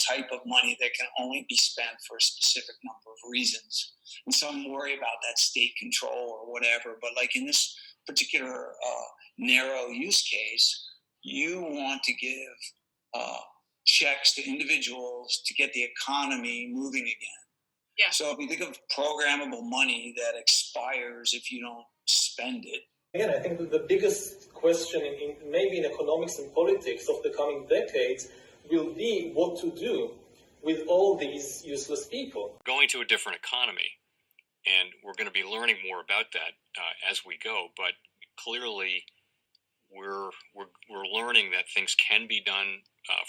type of money that can only be spent for a specific number of reasons. And some worry about that state control or whatever. But like in this particular narrow use case, you want to give checks to individuals to get the economy moving again. Yeah. So if you think of programmable money that expires if you don't spend it. Again, I think that the biggest question maybe in economics and politics of the coming decades will be what to do with all these useless people. Going to a different economy, and we're going to be learning more about that as we go, but clearly we're learning that things can be done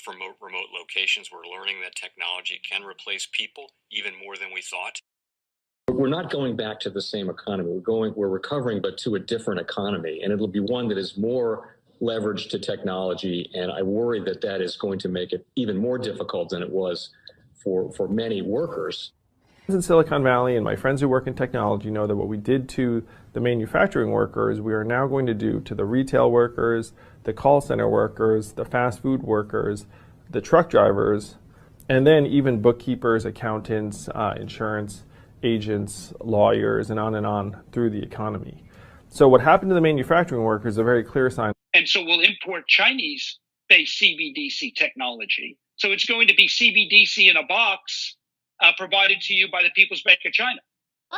from remote locations. We're learning that technology can replace people even more than we thought. We're not going back to the same economy. We're recovering, but to a different economy, and it'll be one that is more leveraged to technology. And I worry that that is going to make it even more difficult than it was for many workers. In Silicon Valley, and my friends who work in technology know that what we did to the manufacturing workers, we are now going to do to the retail workers, the call center workers, the fast food workers, the truck drivers, and then even bookkeepers, accountants, insurance agents, lawyers, and on through the economy. So what happened to the manufacturing workers is a very clear sign. And so we'll import Chinese-based CBDC technology. So it's going to be CBDC in a box provided to you by the People's Bank of China.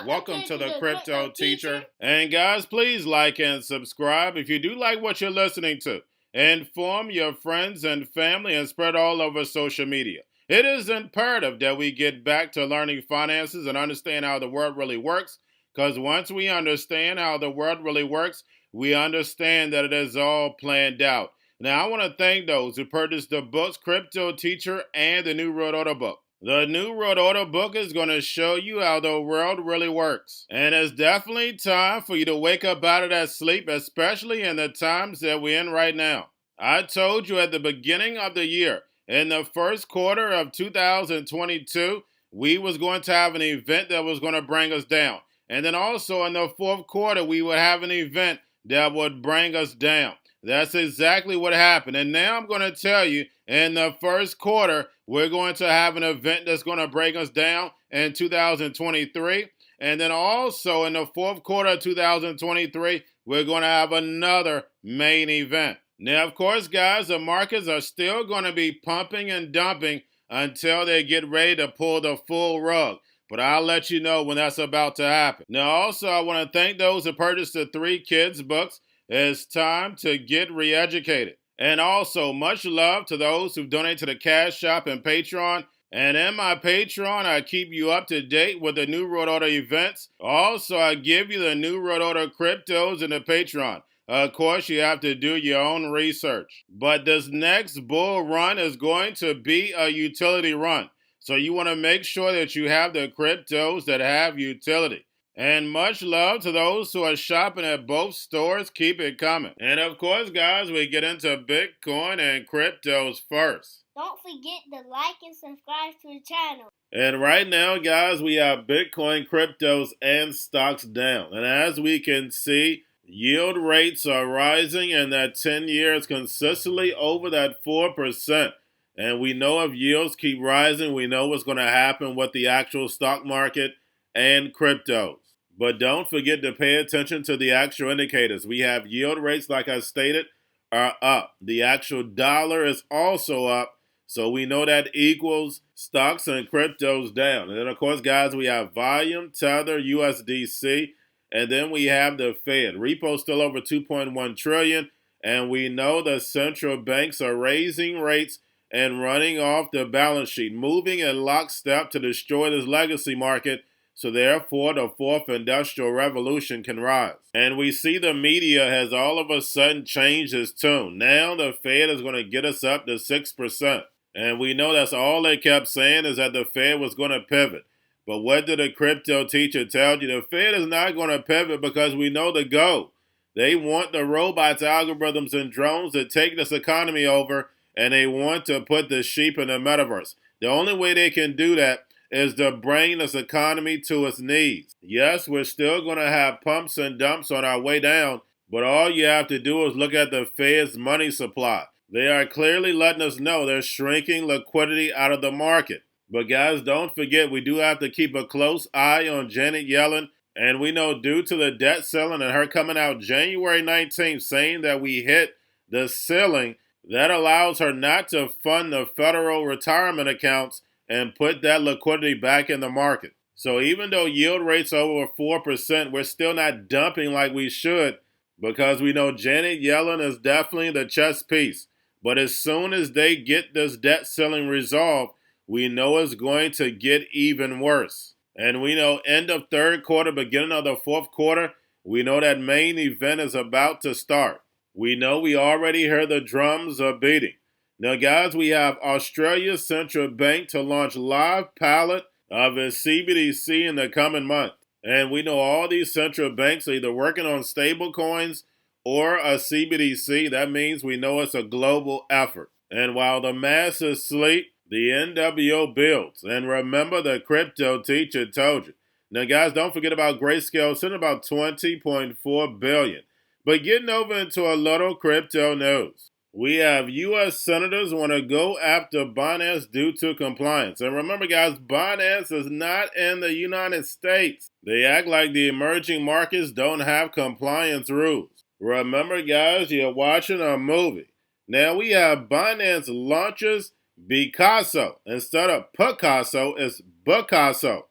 Welcome to the Crypto Teacher. And guys, please like and subscribe if you do like what you're listening to. Inform your friends and family and spread all over social media. It is imperative that we get back to learning finances and understand how the world really works, because once we understand how the world really works, we understand that it is all planned out. Now, I want to thank those who purchased the books Cryptoteacher and the New World Order book. The New World Order book is going to show you how the world really works. And it's definitely time for you to wake up out of that sleep, especially in the times that we're in right now. I told you at the beginning of the year, in the first quarter of 2022, we was going to have an event that was going to bring us down. And then also in the fourth quarter, we would have an event that would bring us down. That's exactly what happened. And now I'm going to tell you, in the first quarter, we're going to have an event that's going to bring us down in 2023. And then also in the fourth quarter of 2023, we're going to have another main event. Now, of course, guys, the markets are still going to be pumping and dumping until they get ready to pull the full rug. But I'll let you know when that's about to happen. Now, also, I want to thank those who purchased the 3 Kids books. It's time to get re-educated. And also, much love to those who donate to the Cash Shop and Patreon. And in my Patreon, I keep you up to date with the New World Order events. Also, I give you the New World Order cryptos in the Patreon. Of course, you have to do your own research. But this next bull run is going to be a utility run. So you want to make sure that you have the cryptos that have utility. And much love to those who are shopping at both stores. Keep it coming. And of course, guys, we get into Bitcoin and cryptos first. Don't forget to like and subscribe to the channel. And right now, guys, we have Bitcoin, cryptos, and stocks down. And as we can see, yield rates are rising, and that 10 years consistently over that 4%. And we know if yields keep rising, we know what's going to happen with the actual stock market and cryptos. But don't forget to pay attention to the actual indicators. We have yield rates, like I stated, are up. The actual dollar is also up. So we know that equals stocks and cryptos down. And then, of course, guys, we have volume, Tether, USDC, and then we have the Fed. Repo still over 2.1 trillion. And we know the central banks are raising rates and running off the balance sheet, moving in lockstep to destroy this legacy market. So therefore, the fourth industrial revolution can rise. And we see the media has all of a sudden changed its tune. Now the Fed is going to get us up to 6%. And we know that's all they kept saying is that the Fed was going to pivot. But what did the crypto teacher tell you? The Fed is not going to pivot because we know the goal. They want the robots, algorithms, and drones to take this economy over, and they want to put the sheep in the metaverse. The only way they can do that is to bring this economy to its knees. Yes, we're still going to have pumps and dumps on our way down, but all you have to do is look at the Fed's money supply. They are clearly letting us know they're shrinking liquidity out of the market. But guys, don't forget, we do have to keep a close eye on Janet Yellen. And we know due to the debt ceiling and her coming out January 19th saying that we hit the ceiling, that allows her not to fund the federal retirement accounts and put that liquidity back in the market. So even though yield rates are over 4%, we're still not dumping like we should because we know Janet Yellen is definitely the chess piece. But as soon as they get this debt ceiling resolved, we know it's going to get even worse. And we know end of third quarter, beginning of the fourth quarter, we know that main event is about to start. We know we already heard the drums are beating. Now, guys, we have Australia's central bank to launch live pilot of its CBDC in the coming month. And we know all these central banks are either working on stable coins or a CBDC. That means we know it's a global effort. And while the masses sleep, the NWO builds. And remember, the crypto teacher told you. Now, guys, don't forget about Grayscale, sitting about $20.4 billion. But getting over into a little crypto news. We have U.S. senators want to go after Binance due to compliance. And remember, guys, Binance is not in the United States. They act like the emerging markets don't have compliance rules. Remember, guys, you're watching a movie. Now we have Binance launches Bicasso. Instead of Picasso, it's Bicasso.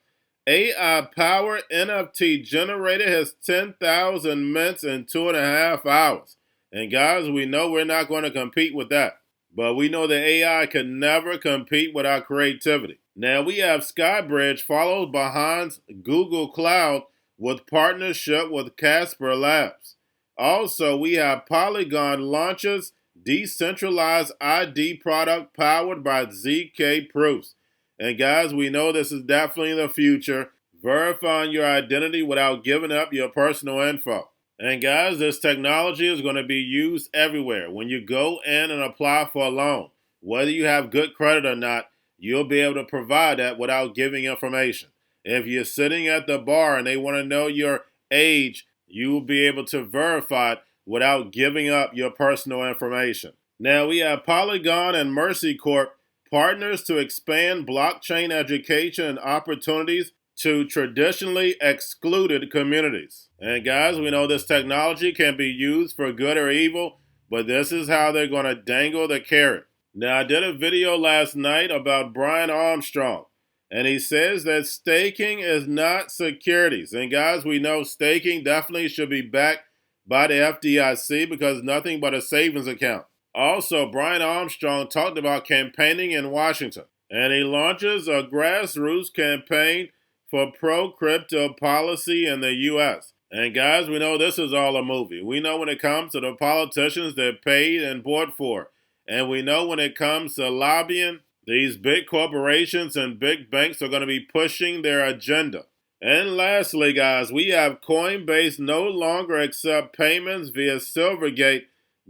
AI-powered NFT generator has 10,000 mints in 2.5 hours. And guys, we know we're not going to compete with that. But we know that AI can never compete with our creativity. Now we have Skybridge followed behind Google Cloud with partnership with Casper Labs. Also, we have Polygon launches decentralized ID product powered by ZK proofs. And guys, we know this is definitely the future, verifying your identity without giving up your personal info. And guys, this technology is going to be used everywhere. When you go in and apply for a loan, whether you have good credit or not, you'll be able to provide that without giving information. If you're sitting at the bar and they want to know your age, you will be able to verify it without giving up your personal information. Now we have Polygon and Mercy Corp partners to expand blockchain education and opportunities to traditionally excluded communities. And guys, we know this technology can be used for good or evil, but this is how they're going to dangle the carrot. Now, I did a video last night about Brian Armstrong, and he says that staking is not securities. And guys, we know staking definitely should be backed by the FDIC because it's nothing but a savings account. Also, Brian Armstrong talked about campaigning in Washington, and he launches a grassroots campaign for pro-crypto policy in the U.S. And guys, we know this is all a movie. We know when it comes to the politicians, they're paid and bought for. And we know when it comes to lobbying, these big corporations and big banks are going to be pushing their agenda. And lastly, guys, we have Coinbase no longer accept payments via Silvergate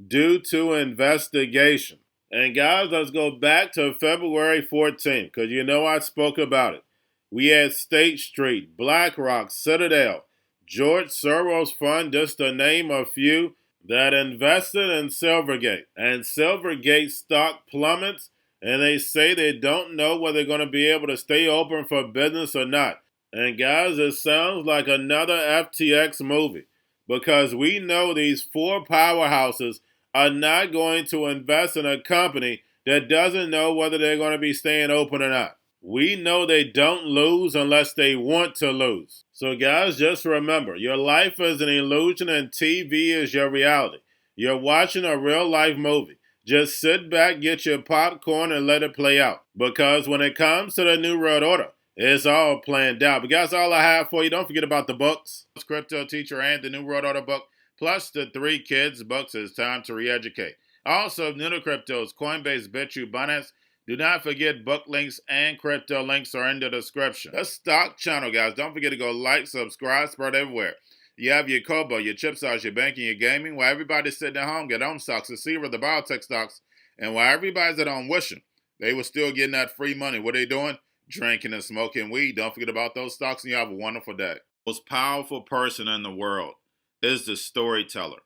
due to investigation. And guys, let's go back to February 14th, because you know I spoke about it. We had State Street, Blackrock, Citadel, George Soros Fund, just to name a few, that invested in Silvergate. And Silvergate stock plummets, and they say they don't know whether they're going to be able to stay open for business or not. And guys, it sounds like another FTX movie, because we know these four powerhouses are not going to invest in a company that doesn't know whether they're going to be staying open or not. We know they don't lose unless they want to lose. So guys, just remember, your life is an illusion and TV is your reality. You're watching a real life movie. Just sit back, get your popcorn, and let it play out. Because when it comes to the New World Order, it's all planned out. But guys, all I have for you, don't forget about the books. Cryptoteacher and the New World Order book, plus the 3 kids books. It's time to re-educate. Also, new to cryptos, Coinbase, Bitrue, Binance. Do not forget book links and crypto links are in the description. The stock channel, guys. Don't forget to go like, subscribe, spread everywhere. You have your Kobo, your chip stocks, your banking, your gaming. While everybody's sitting at home, get home stocks, the Seaver, the biotech stocks. And while everybody's at home wishing they were still getting that free money, what are they doing? Drinking and smoking weed. Don't forget about those stocks, and you have a wonderful day. The most powerful person in the world is the storyteller.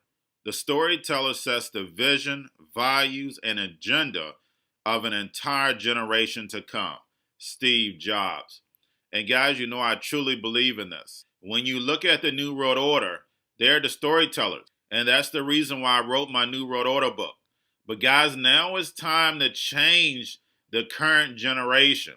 The storyteller sets the vision, values, and agenda of an entire generation to come. Steve Jobs. And guys, you know I truly believe in this. When you look at the New World Order, they're the storytellers. And that's the reason why I wrote my New World Order book. But guys, now it's time to change the current generation.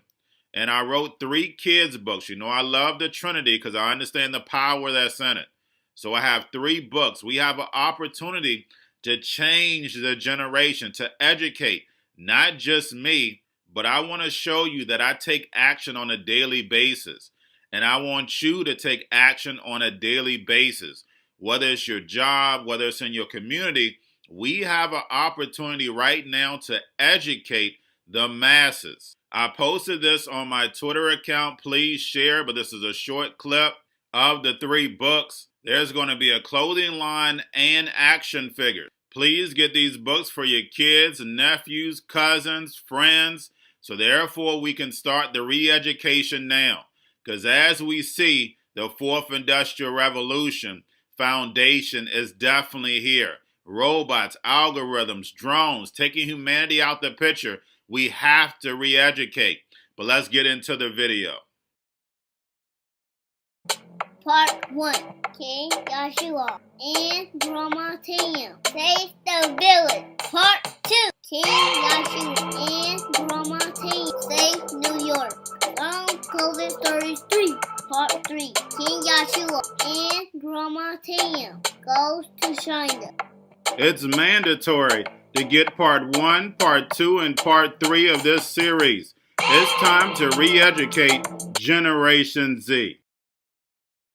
And I wrote 3 kids books. You know I love the Trinity because I understand the power that's in it. So I have 3 books. We have an opportunity to change the generation, to educate, not just me, but I want to show you that I take action on a daily basis. And I want you to take action on a daily basis. Whether it's your job, whether it's in your community, we have an opportunity right now to educate the masses. I posted this on my Twitter account. Please share, but this is a short clip of the 3 books. There's going to be a clothing line and action figures. Please get these books for your kids, nephews, cousins, friends, so therefore we can start the re-education now. Because as we see, the 4th Industrial Revolution foundation is definitely here. Robots, algorithms, drones, taking humanity out the picture. We have to re-educate. But let's get into the video. Part 1. King Joshua and Drama Tam save the village. Part 2. King Joshua and Drama Tam save New York. From COVID Stories 3. Part 3. King Joshua and Drama Tam goes to China. It's mandatory to get part 1, part 2, and part 3 of this series. It's time to re-educate Generation Z.